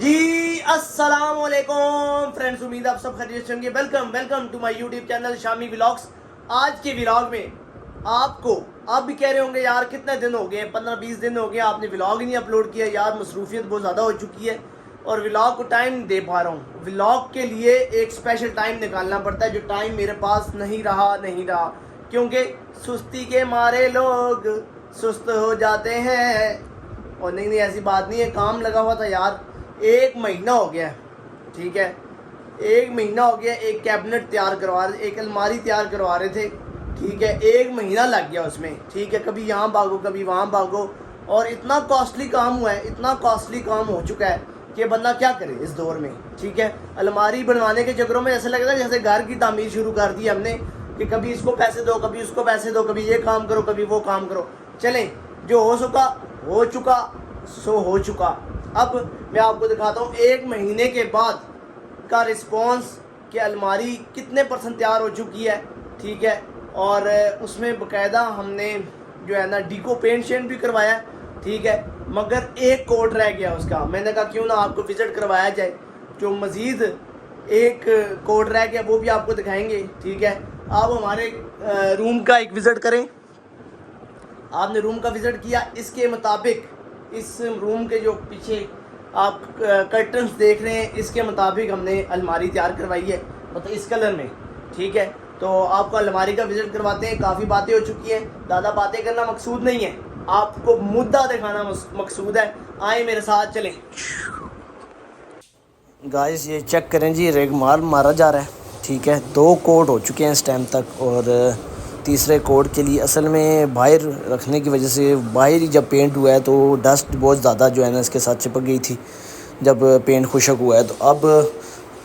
जी अस्सलाम वालेकुम फ्रेंड्स, उम्मीद आप सब खैरियत से होंगे। Welcome to my YouTube channel Shami vlogs. आज के व्लॉग में आपको आप भी कह रहे होंगे यार कितने दिन हो गए, 15-20 दिन हो गए आपने व्लॉग ही नहीं अपलोड किया। यार मसरूफियत बहुत ज़्यादा हो चुकी है और व्लॉग को टाइम नहीं दे पा रहा हूँ। व्लॉग के लिए एक स्पेशल टाइम निकालना पड़ता है, जो टाइम मेरे पास नहीं रहा क्योंकि सुस्ती के मारे लोग सुस्त हो जाते हैं। और नहीं ऐसी बात नहीं है, काम लगा हुआ था यार। 1 महीना हो गया, ठीक है, 1 महीना हो गया। एक कैबिनेट तैयार करवा रहे, एक अलमारी तैयार करवा रहे थे, ठीक है। 1 महीना लग गया उसमें, ठीक है। कभी यहाँ भागो कभी वहाँ भागो, और इतना कॉस्टली काम हुआ है, इतना कॉस्टली काम हो चुका है कि बंदा क्या करे इस दौर में, ठीक है। अलमारी बनवाने के चक्करों में ऐसा लग रहा है जैसे घर की तामीर शुरू कर दी हमने, कि कभी इसको पैसे दो, कभी उसको पैसे दो, कभी ये काम करो, कभी वो काम करो। चलें, जो हो चुका हो चुका, सो हो चुका। अब मैं आपको दिखाता हूँ 1 महीने के बाद का रिस्पॉन्स कि अलमारी कितने % तैयार हो चुकी है, ठीक है। और उसमें बाकायदा हमने जो है ना डीको पेंट शेंट भी करवाया, ठीक है। मगर एक कोड रह गया उसका। मैंने कहा क्यों ना आपको विज़िट करवाया जाए। जो मज़ीद एक कोड रह गया वो भी आपको दिखाएंगे, ठीक है। आप हमारे रूम का एक विज़िट करें। आपने रूम का विज़िट किया, इसके मुताबिक इस रूम के जो पीछे आप कर्टन्स देख रहे हैं, इसके मुताबिक हमने अलमारी तैयार करवाई है, मतलब इस कलर में, ठीक है। तो आपको अलमारी का विज़िट करवाते हैं। काफ़ी बातें हो चुकी हैं, ज़्यादा बातें करना मकसूद नहीं है, आपको मुद्दा दिखाना मकसूद है। आए मेरे साथ चलें। गाइस ये चेक करें जी, रेगमाल मारा जा रहा है, ठीक है। 2 कोड हो चुके हैं इस टाइम तक, और तीसरे कोड के लिए असल में बाहर रखने की वजह से बाहर ही जब पेंट हुआ है तो डस्ट बहुत ज़्यादा जो है ना इसके साथ चिपक गई थी जब पेंट खुशक हुआ है। तो अब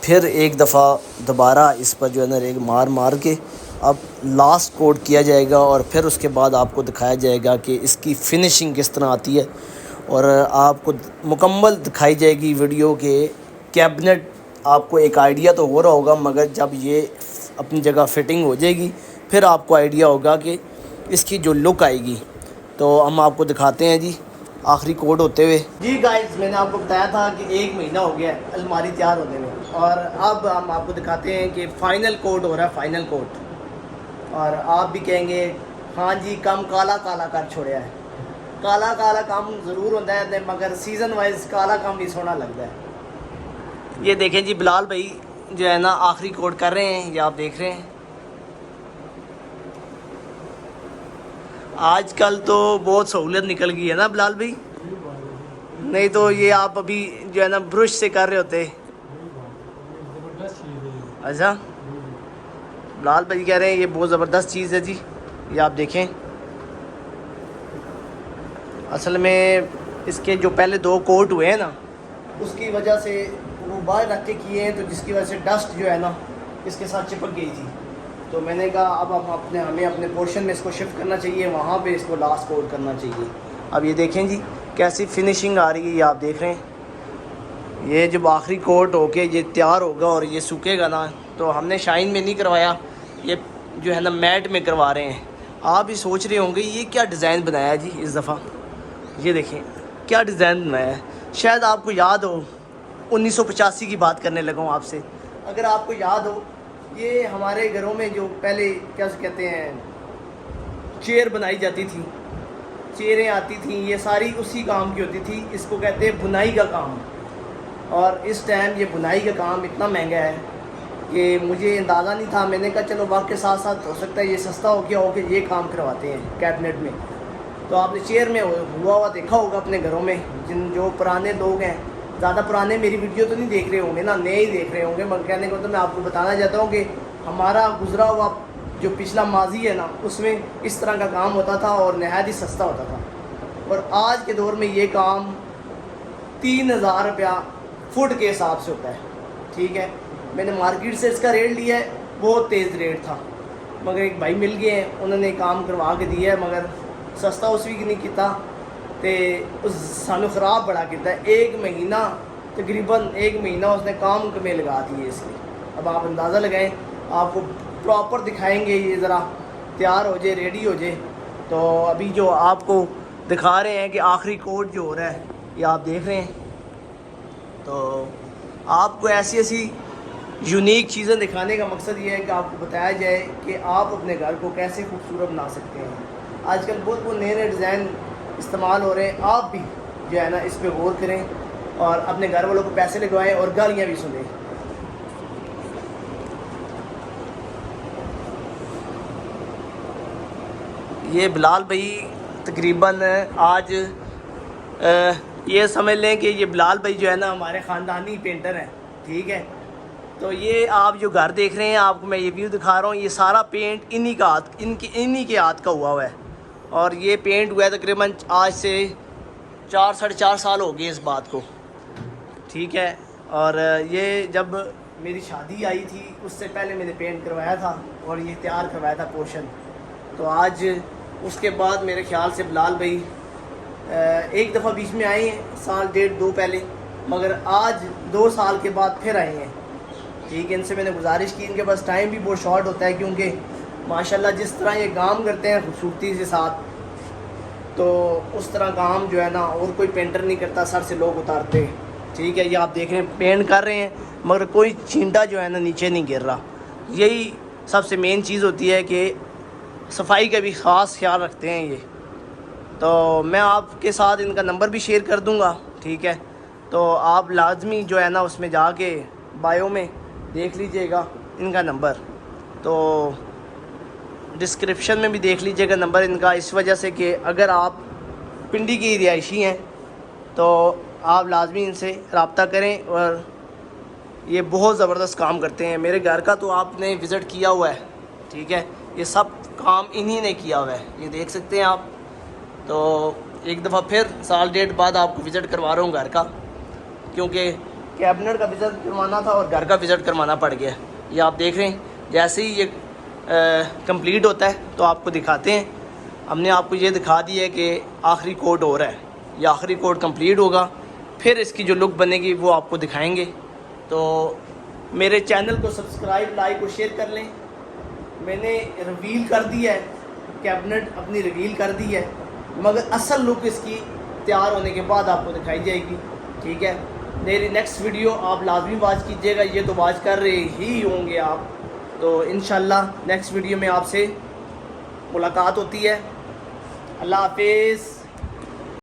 फिर एक दफ़ा दोबारा इस पर जो है ना रेग मार के अब लास्ट कोड किया जाएगा, और फिर उसके बाद आपको दिखाया जाएगा कि इसकी फ़िनिशिंग किस तरह आती है, और आपको मुकम्मल दिखाई जाएगी वीडियो के कैबिनेट। आपको एक आइडिया तो हो रहा होगा, मगर जब ये अपनी जगह फिटिंग हो जाएगी फिर आपको आइडिया होगा कि इसकी जो लुक आएगी। तो हम आपको दिखाते हैं जी आखिरी कोड होते हुए। जी गाइस, मैंने आपको बताया था कि 1 महीना हो गया है अलमारी तैयार होने में, और अब हम आपको दिखाते हैं कि फ़ाइनल कोड हो रहा है, फ़ाइनल कोड। और आप भी कहेंगे हाँ जी कम काला काला कर छोड़िया है। काला काला काम ज़रूर होता है, मगर सीज़न वाइज काला काम भी सोना लगता है। ये देखें जी, बिलाल भाई जो है ना आखिरी कोड कर रहे हैं, ये आप देख रहे हैं। आजकल तो बहुत सहूलियत निकल गई है ना बिलाल भाई, नहीं तो ये आप अभी जो है ना ब्रश से कर रहे होते। अच्छा, बिलाल भाई कह रहे हैं ये बहुत ज़बरदस्त चीज़ है जी, ये आप देखें। असल में इसके जो पहले 2 कोट हुए हैं ना, उसकी वजह से वो बाहर रख के किए हैं, तो जिसकी वजह से डस्ट जो है ना इसके साथ चिपक गई थी। तो मैंने कहा अब हम हमें अपने पोर्शन में इसको शिफ्ट करना चाहिए, वहाँ पे इसको लास्ट कोड करना चाहिए। अब ये देखें जी कैसी फिनिशिंग आ रही है, ये आप देख रहे हैं। ये जब आखिरी कोट होके ये तैयार होगा और ये सूखेगा ना, तो हमने शाइन में नहीं करवाया, ये जो है ना मैट में करवा रहे हैं। आप भी सोच रहे होंगे ये क्या डिज़ाइन बनाया जी इस दफ़ा। ये देखें क्या डिज़ाइन बनाया है। शायद आपको याद हो 1985 की बात करने लगा हूँ आपसे। अगर आपको याद हो, ये हमारे घरों में जो पहले क्या कहते हैं चेयर बनाई जाती थी, चेयरें आती थी, ये सारी उसी काम की होती थी। इसको कहते हैं बुनाई का काम। और इस टाइम ये बुनाई का काम इतना महंगा है कि मुझे अंदाज़ा नहीं था। मैंने कहा चलो वक्त के साथ साथ हो सकता है ये सस्ता हो गया हो कि ये काम करवाते हैं कैबिनेट में। तो आपने चेयर में हुआ देखा होगा अपने घरों में। जो पुराने लोग हैं, ज़्यादा पुराने मेरी वीडियो तो नहीं देख रहे होंगे ना, नए ही देख रहे होंगे, मगर कहने को तो मैं आपको बताना चाहता हूँ कि हमारा गुजरा हुआ जो पिछला माजी है ना, उसमें इस तरह का काम होता था और नहायत ही सस्ता होता था। और आज के दौर में ये काम 3000 रुपया फुट के हिसाब से होता है, ठीक है। मैंने मार्केट से इसका रेट लिया है, बहुत तेज़ रेट था, मगर एक भाई मिल गए हैं, उन्होंने काम करवा के दिया है, मगर सस्ता उस भी नहीं किया, तो सानू ख़राब बड़ा किया। 1 महीना तकरीबन 1 महीना उसने काम में लगा दिए इसके। अब आप अंदाज़ा लगाएं, आपको प्रॉपर दिखाएंगे, ये ज़रा तैयार हो जाए, रेडी हो जाए। तो अभी जो आपको दिखा रहे हैं कि आखिरी कोड जो हो रहा है, ये आप देख रहे हैं, तो आपको ऐसी ऐसी यूनिक चीज़ें दिखाने का मकसद ये है कि आपको बताया जाए कि आप अपने घर को कैसे खूबसूरत बना सकते हैं। आजकल बहुत बहुत नए नए डिज़ाइन इस्तेमाल हो रहे हैं, आप भी जो है ना इस पर गौर करें और अपने घर वालों को पैसे लगवाएं और गालियाँ भी सुनें। ये बिलाल भाई तकरीबन आज ये समझ लें कि ये बिलाल भाई जो है ना हमारे ख़ानदानी पेंटर हैं, ठीक है। तो ये आप जो घर देख रहे हैं, आपको मैं ये व्यू दिखा रहा हूँ, ये सारा पेंट इन्हीं का हाथ इन्हीं के हाथ का हुआ है। और ये पेंट हुआ है तकरीबन आज से 4-4.5 साल हो गए इस बात को, ठीक है। और ये जब मेरी शादी आई थी उससे पहले मैंने पेंट करवाया था और ये तैयार करवाया था पोर्शन। तो आज उसके बाद मेरे ख्याल से बिलाल भाई एक दफ़ा बीच में आए हैं, 1.5-2 पहले, मगर आज 2 साल के बाद फिर आए हैं, ठीक है। इनसे मैंने गुजारिश की, इनके पास टाइम भी बहुत शॉर्ट होता है क्योंकि माशाल्लाह जिस तरह ये काम करते हैं खूबसूरती के साथ, तो उस तरह काम जो है ना और कोई पेंटर नहीं करता, सर से लोग उतारते हैं, ठीक है। ये आप देख रहे हैं पेंट कर रहे हैं मगर कोई छींटा जो है ना नीचे नहीं गिर रहा। यही सबसे मेन चीज़ होती है कि सफाई का भी ख़ास ख्याल रखते हैं ये। तो मैं आपके साथ इनका नंबर भी शेयर कर दूंगा, ठीक है। तो आप लाजमी जो है ना उसमें जाके बायो में देख लीजिएगा इनका नंबर, तो डिस्क्रिप्शन में भी देख लीजिएगा नंबर इनका, इस वजह से कि अगर आप पिंडी की रिहायशी हैं तो आप लाजमी इनसे रब्ता करें। और ये बहुत ज़बरदस्त काम करते हैं। मेरे घर का तो आपने विज़िट किया हुआ है, ठीक है। ये सब काम इन्हीं ने किया हुआ है, ये देख सकते हैं आप। तो एक दफ़ा फिर 1.5 साल बाद आपको विज़िट करवा रहा हूँ घर का, क्योंकि कैबिनेट का विज़िट करवाना था और घर का विज़िट करवाना पड़ गया। ये आप देख रहे हैं जैसे ही ये कंप्लीट होता है तो आपको दिखाते हैं। हमने आपको ये दिखा दिया है कि आखिरी कोड हो रहा है, ये आखिरी कोड कंप्लीट होगा, फिर इसकी जो लुक बनेगी वो आपको दिखाएंगे। तो मेरे चैनल को सब्सक्राइब, लाइक और शेयर कर लें। मैंने रिवील कर दिया है, कैबिनेट अपनी रिवील कर दी है, मगर असल लुक इसकी तैयार होने के बाद आपको दिखाई जाएगी, ठीक है। मेरी नेक्स्ट वीडियो आप लाजमी वॉच कीजिएगा, ये तो वॉच कर रहे ही होंगे आप। तो इंशाल्लाह नेक्स्ट वीडियो में आपसे मुलाकात होती है। अल्लाह हाफिज़।